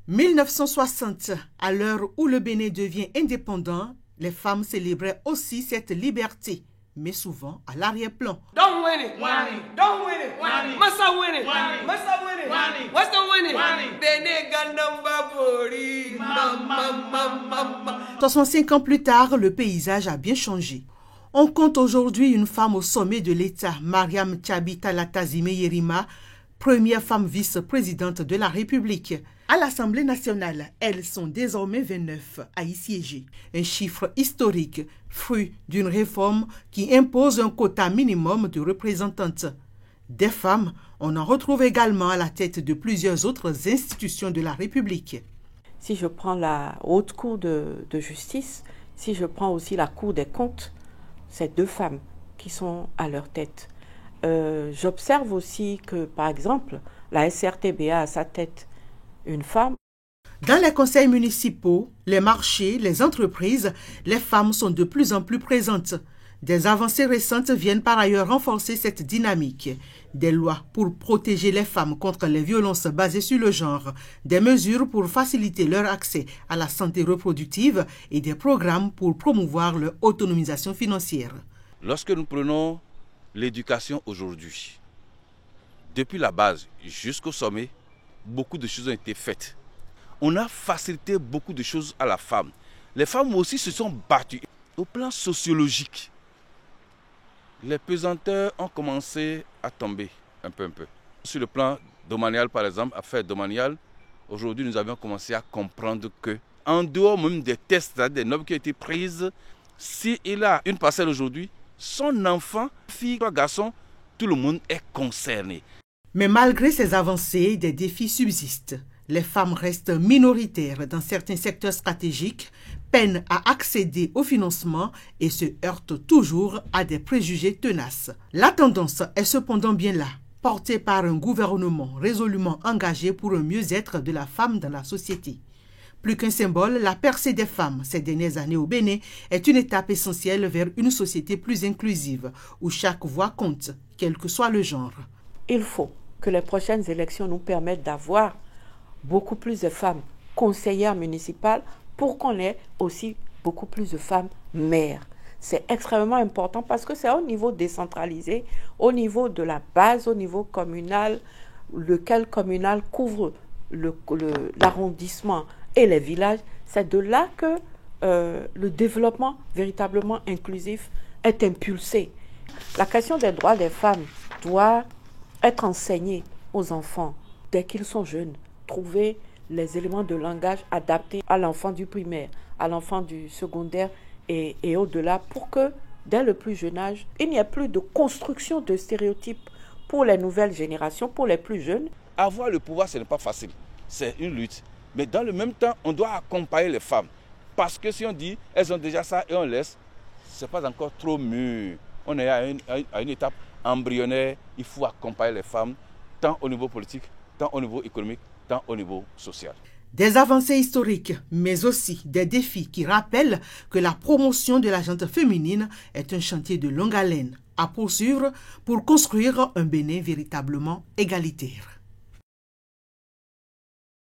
1960, à l'heure où le Bénin devient indépendant, les femmes célébraient aussi cette liberté, mais souvent à l'arrière-plan. Don't win it. Don't win it. Massa win it. Massa win it. What's the win it? Bénin Gandamba Bori. 65 ans plus tard, le paysage a bien changé. On compte aujourd'hui une femme au sommet de l'État, Mariam Tchabi Talatazime Yerima, première femme vice-présidente de la République. À l'Assemblée nationale, elles sont désormais 29 à y siéger. Un chiffre historique, fruit d'une réforme qui impose un quota minimum de représentantes. Des femmes, on en retrouve également à la tête de plusieurs autres institutions de la République. Si je prends la Haute Cour de justice, si je prends aussi la Cour des comptes, c'est 2 femmes qui sont à leur tête. J'observe aussi que, par exemple, la SRTBA a à sa tête une femme. Dans les conseils municipaux, les marchés, les entreprises, les femmes sont de plus en plus présentes. Des avancées récentes viennent par ailleurs renforcer cette dynamique. Des lois pour protéger les femmes contre les violences basées sur le genre, des mesures pour faciliter leur accès à la santé reproductive et des programmes pour promouvoir leur autonomisation financière. Lorsque nous prenons l'éducation aujourd'hui, depuis la base jusqu'au sommet, beaucoup de choses ont été faites. On a facilité beaucoup de choses à la femme. Les femmes aussi se sont battues. Au plan sociologique, les pesanteurs ont commencé à tomber un peu. Sur le plan domanial, par exemple, affaire domaniale, aujourd'hui nous avions commencé à comprendre que, en dehors même des tests, des normes qui ont été prises, s'il a une parcelle aujourd'hui, son enfant, fille, garçon, tout le monde est concerné. Mais malgré ces avancées, des défis subsistent. Les femmes restent minoritaires dans certains secteurs stratégiques, peinent à accéder au financement et se heurtent toujours à des préjugés tenaces. La tendance est cependant bien là, portée par un gouvernement résolument engagé pour un mieux-être de la femme dans la société. Plus qu'un symbole, la percée des femmes ces dernières années au Bénin est une étape essentielle vers une société plus inclusive, où chaque voix compte, quel que soit le genre. Il faut que les prochaines élections nous permettent d'avoir beaucoup plus de femmes conseillères municipales pour qu'on ait aussi beaucoup plus de femmes maires. C'est extrêmement important parce que c'est au niveau décentralisé, au niveau de la base, au niveau communal, lequel communal couvre l'arrondissement et les villages. C'est de là que le développement véritablement inclusif est impulsé. La question des droits des femmes doit être enseignée aux enfants dès qu'ils sont jeunes. Trouver les éléments de langage adaptés à l'enfant du primaire, à l'enfant du secondaire et au-delà pour que, dès le plus jeune âge, il n'y ait plus de construction de stéréotypes pour les nouvelles générations, pour les plus jeunes. Avoir le pouvoir, ce n'est pas facile. C'est une lutte. Mais dans le même temps, on doit accompagner les femmes. Parce que si on dit, elles ont déjà ça et on laisse, ce n'est pas encore trop mûr. On est à une étape embryonnaire. Il faut accompagner les femmes, tant au niveau politique, tant au niveau économique, tant au niveau social. Des avancées historiques, mais aussi des défis qui rappellent que la promotion de la gente féminine est un chantier de longue haleine à poursuivre pour construire un Bénin véritablement égalitaire.